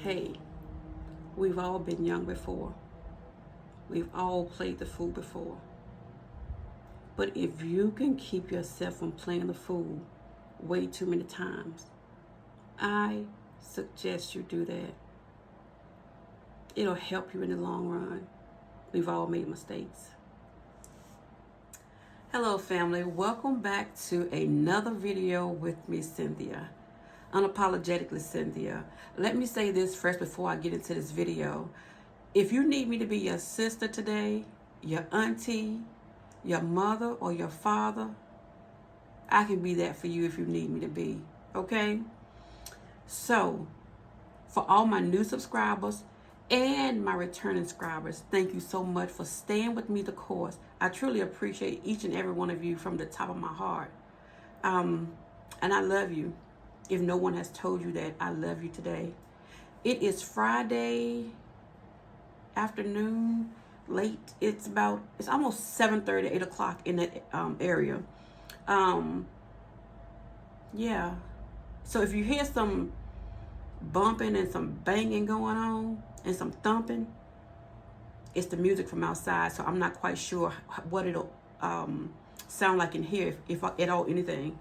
Hey, we've all been young before. We've all played the fool before. But if you can keep yourself from playing the fool way too many times, I suggest you do that. It'll help you in the long run. We've all made mistakes. Hello, family. Welcome back to another video with me, Cynthia. Unapologetically Cynthia. Let me say this first before I get into this video. If you need me to be your sister today, your auntie, your mother, or your father, I can be that for you if you need me to be. Okay? So, for all my new subscribers and my returning subscribers, thank you so much for staying with me the course. I truly appreciate each and every one of you from the top of my heart. And I love you. If no one has told you that, I love you today. It is Friday afternoon, late. It's almost 7:30, 8 o'clock in that area. Yeah. So if you hear some bumping and some banging going on and some thumping, it's the music from outside. So I'm not quite sure what it'll sound like in here, if at all anything.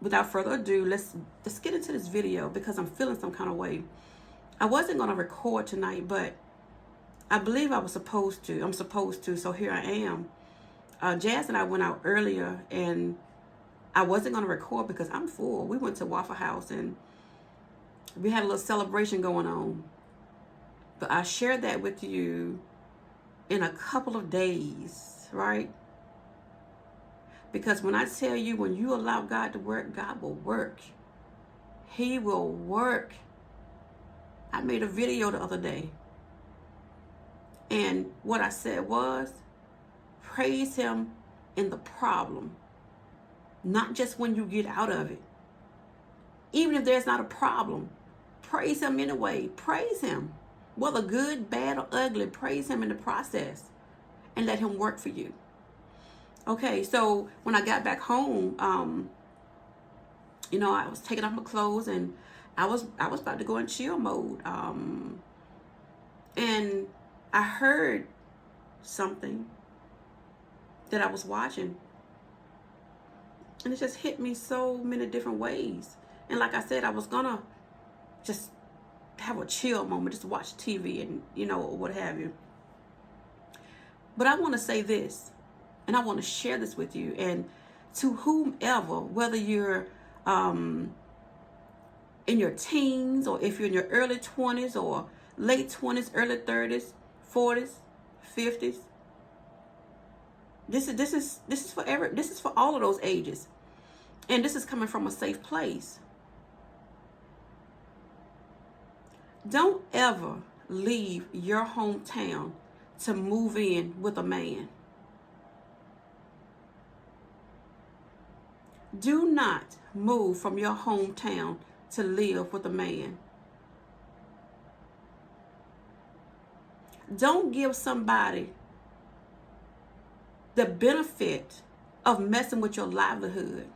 Without further ado, let's get into this video because I'm feeling some kind of way. I wasn't going to record tonight, but I believe I'm supposed to, so here I am. Jazz and I went out earlier, and I wasn't going to record because I'm full. We went to Waffle House, and we had a little celebration going on. But I shared that with you in a couple of days, right? Because when I tell you, when you allow God to work, God will work. He will work. I made a video the other day. And what I said was, praise him in the problem. Not just when you get out of it. Even if there's not a problem, praise him anyway. Praise him. Whether good, bad, or ugly, praise him in the process. And let him work for you. Okay, so when I got back home, I was taking off my clothes and I was about to go in chill mode. And I heard something that I was watching. And it just hit me so many different ways. And like I said, I was gonna just have a chill moment, just watch TV and, what have you. But I want to say this. And I want to share this with you, and to whomever, whether you're in your teens, or if you're in your early 20s or late 20s, early 30s, 40s, 50s. This is for all of those ages, and this is coming from a safe place. Don't ever leave your hometown to move in with a man. Do not move from your hometown to live with a man. Don't give somebody the benefit of messing with your livelihood.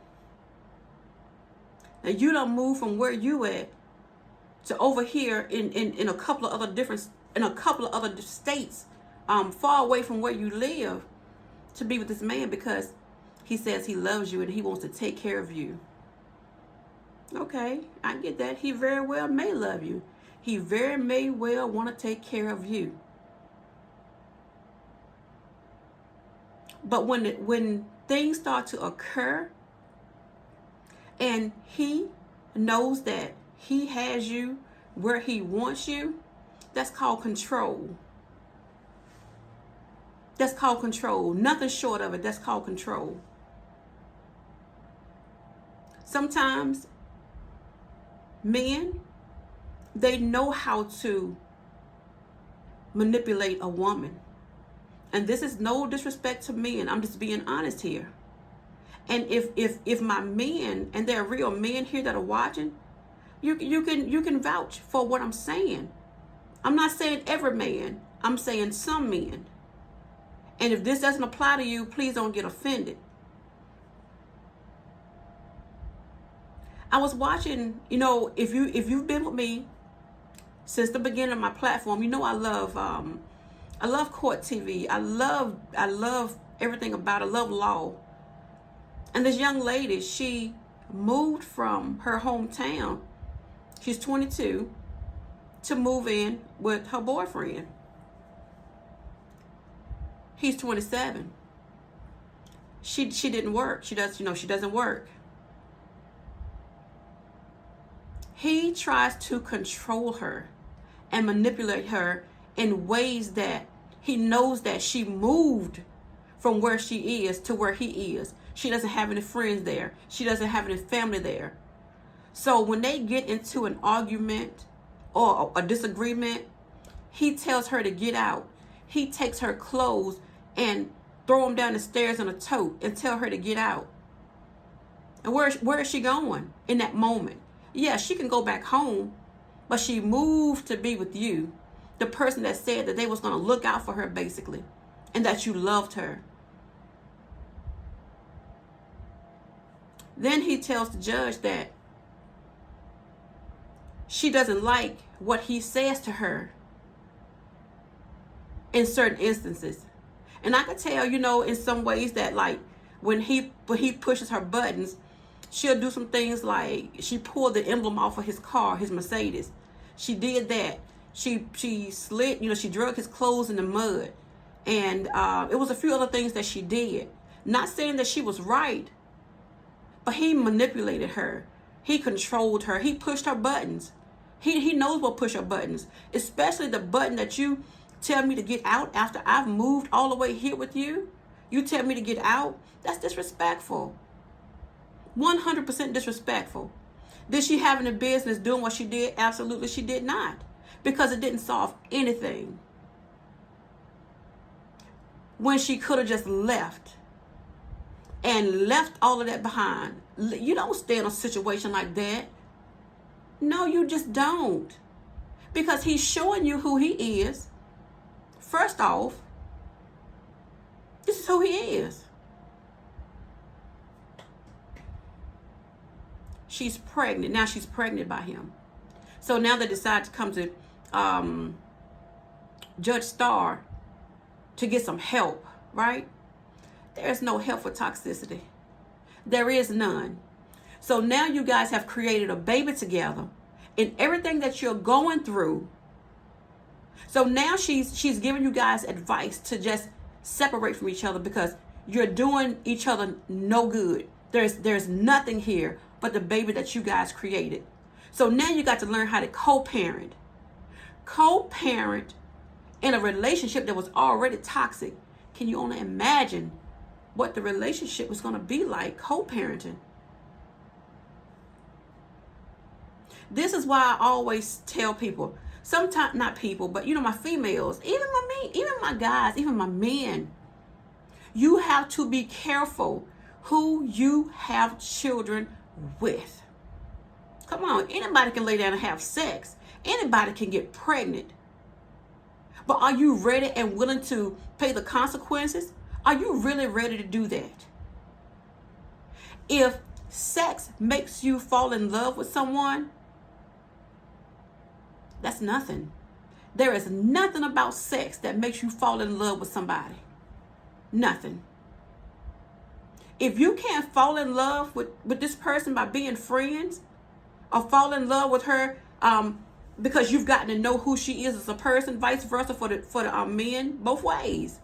Now, you don't move from where you at to over here in a couple of other states, far away from where you live, to be with this man because he says he loves you and he wants to take care of you. Okay, I get that. He very well may love you. He very may well want to take care of you. But when things start to occur and he knows that he has you where he wants you, that's called control. That's called control. Nothing short of it. That's called control. Sometimes men, they know how to manipulate a woman. And this is no disrespect to men. I'm just being honest here. And if my men, and there are real men here that are watching, you can vouch for what I'm saying. I'm not saying every man. I'm saying some men. And if this doesn't apply to you, please don't get offended. I was watching, if you've been with me since the beginning of my platform, you know I love court TV. I love everything about it. I love law. And this young lady, she moved from her hometown. She's 22 to move in with her boyfriend. He's 27. She didn't work. She doesn't work. He tries to control her and manipulate her in ways that he knows that she moved from where she is to where he is. She doesn't have any friends there. She doesn't have any family there. So when they get into an argument or a disagreement, he tells her to get out. He takes her clothes and throw them down the stairs in a tote and tell her to get out. And where is she going in that moment? Yeah, she can go back home, but she moved to be with you, the person that said that they was going to look out for her, basically, and that you loved her. Then he tells the judge that she doesn't like what he says to her in certain instances. And I could tell, in some ways that, like, when he pushes her buttons, she'll do some things like she pulled the emblem off of his car, his Mercedes. She did that. She slid, she drug his clothes in the mud. And it was a few other things that she did. Not saying that she was right, but he manipulated her. He controlled her. He pushed her buttons. He knows what push her buttons, especially the button that you tell me to get out after I've moved all the way here with you. You tell me to get out? That's disrespectful. 100% disrespectful. Did she have any business doing what she did? Absolutely she did not. Because it didn't solve anything. When she could have just left. And left all of that behind. You don't stay in a situation like that. No, you just don't. Because he's showing you who he is. First off, this is who he is. She's pregnant. Now she's pregnant by him. So now they decide to come to Judge Starr to get some help, right? There's no help for toxicity. There is none. So now you guys have created a baby together and everything that you're going through. So now she's giving you guys advice to just separate from each other because you're doing each other no good. There's nothing here but the baby that you guys created. So now you got to learn how to co-parent. Co-parent in a relationship that was already toxic. Can you only imagine what the relationship was going to be like co-parenting? This is why I always tell people, sometimes not people, but my females, even my guys, even my men, you have to be careful who you have children with. Come on, anybody can lay down and have sex. Anybody can get pregnant. But are you ready and willing to pay the consequences? Are you really ready to do that? If sex makes you fall in love with someone, that's nothing. There is nothing about sex that makes you fall in love with somebody. Nothing. If you can't fall in love with this person by being friends, or fall in love with her because you've gotten to know who she is as a person, vice versa for the men, both ways.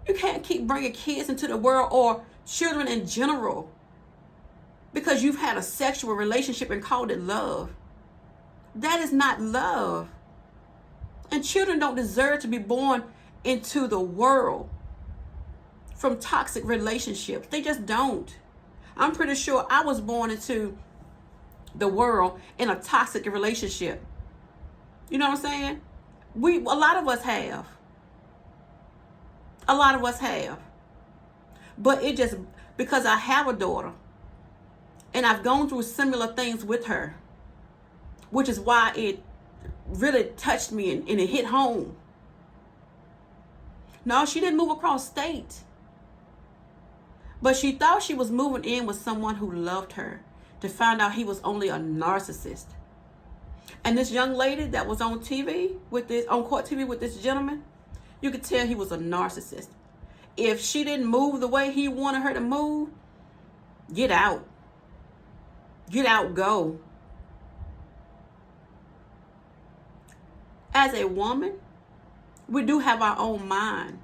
You can't keep bringing kids into the world or children in general because you've had a sexual relationship and called it love. That is not love. And children don't deserve to be born into the world from toxic relationships. They just don't. I'm pretty sure I was born into the world in a toxic relationship. You know what I'm saying? A lot of us have. A lot of us have. But it just, because I have a daughter and I've gone through similar things with her, which is why it really touched me and it hit home. No, she didn't move across state. But she thought she was moving in with someone who loved her, to find out he was only a narcissist. And this young lady that was on TV with this, on court TV with this gentleman, you could tell he was a narcissist. If she didn't move the way he wanted her to move, get out. Get out, go. As a woman, we do have our own mind.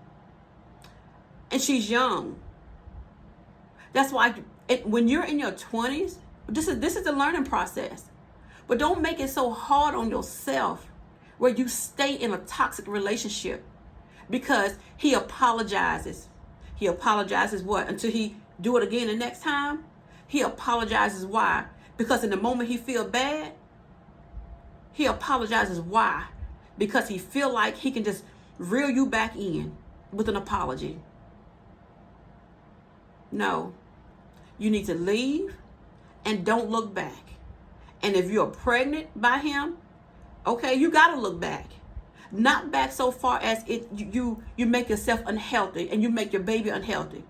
And she's young. That's why when you're in your 20s, this is the learning process. But don't make it so hard on yourself where you stay in a toxic relationship because he apologizes. He apologizes what? Until he do it again the next time? He apologizes why? Because in the moment he feel bad, he apologizes why? Because he feel like he can just reel you back in with an apology. No. You need to leave and don't look back. And if you're pregnant by him, okay, you got to look back. Not back so far as you make yourself unhealthy and you make your baby unhealthy.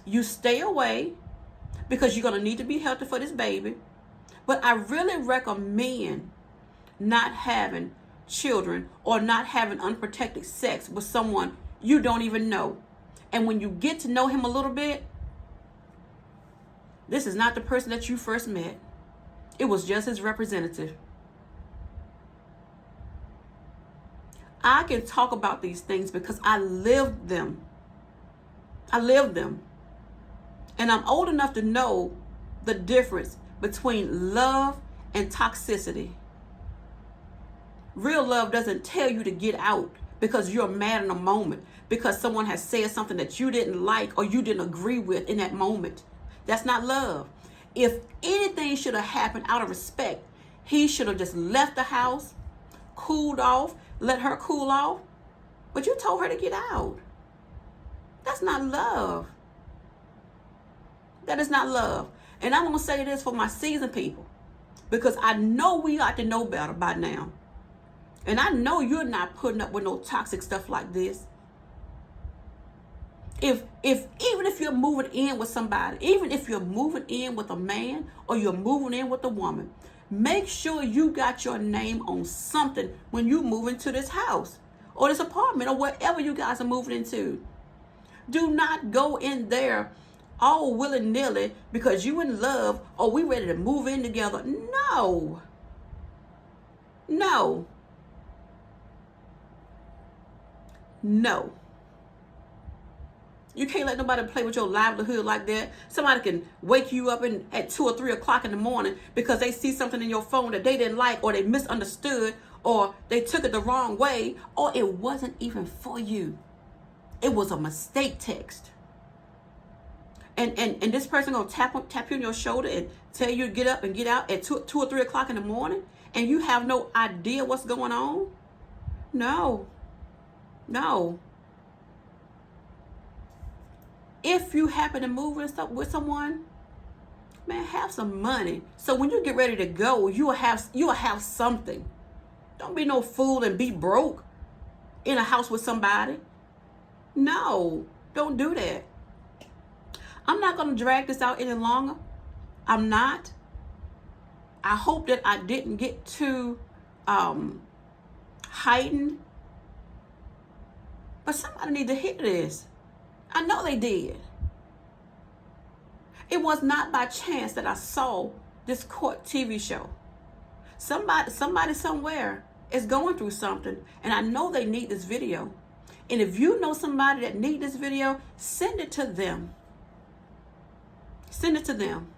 You stay away because you're going to need to be healthy for this baby. But I really recommend not having children or not having unprotected sex with someone you don't even know. And when you get to know him a little bit, this is not the person that you first met. It was just his representative. I can talk about these things because I lived them. I lived them. And I'm old enough to know the difference between love and toxicity. Real love doesn't tell you to get out because you're mad in a moment, because someone has said something that you didn't like or you didn't agree with in that moment. That's not love. If anything should have happened out of respect, he should have just left the house, cooled off, let her cool off. But you told her to get out. That's not love. That is not love. And I'm going to say this for my seasoned people, because I know we ought to know better by now. And I know you're not putting up with no toxic stuff like this. Even if you're moving in with somebody, even if you're moving in with a man or you're moving in with a woman, make sure you got your name on something when you move into this house or this apartment or wherever you guys are moving into. Do not go in there all willy-nilly because you in love or we ready to move in together. No. No. No. You can't let nobody play with your livelihood like that. Somebody can wake you up at 2 or 3 o'clock in the morning because they see something in your phone that they didn't like, or they misunderstood, or they took it the wrong way, or it wasn't even for you. It was a mistake text. And this person gonna tap you on your shoulder and tell you to get up and get out at 2 or 3 o'clock in the morning, and you have no idea what's going on? No. No. If you happen to move with someone, man, have some money. So when you get ready to go, you'll have something. Don't be no fool and be broke in a house with somebody. No, don't do that. I'm not going to drag this out any longer. I'm not. I hope that I didn't get too heightened. But somebody need to hear this. I know they did. It was not by chance that I saw this court TV show. Somebody somewhere is going through something, and I know they need this video. And if you know somebody that need this video, send it to them. Send it to them.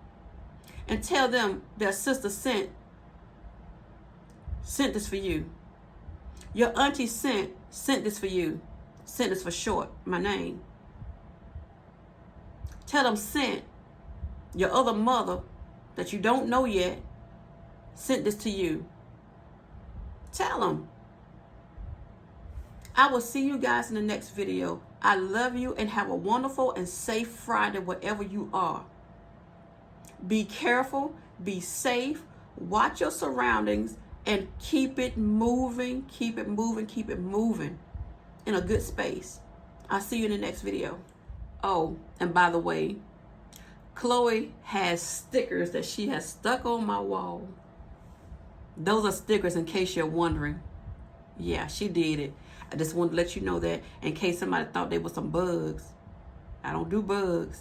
And tell them their sister sent this for you. Your auntie sent this for you. Sent this for short, my name. Tell them sent your other mother that you don't know yet sent this to you. Tell them. I will see you guys in the next video. I love you and have a wonderful and safe Friday wherever you are. Be careful, be safe, watch your surroundings, and keep it moving, keep it moving, keep it moving in a good space. I'll see you in the next video. Oh, and by the way, Chloe has stickers that she has stuck on my wall. Those are stickers in case you're wondering. Yeah, she did it. I just wanted to let you know that in case somebody thought they were some bugs. I don't do bugs.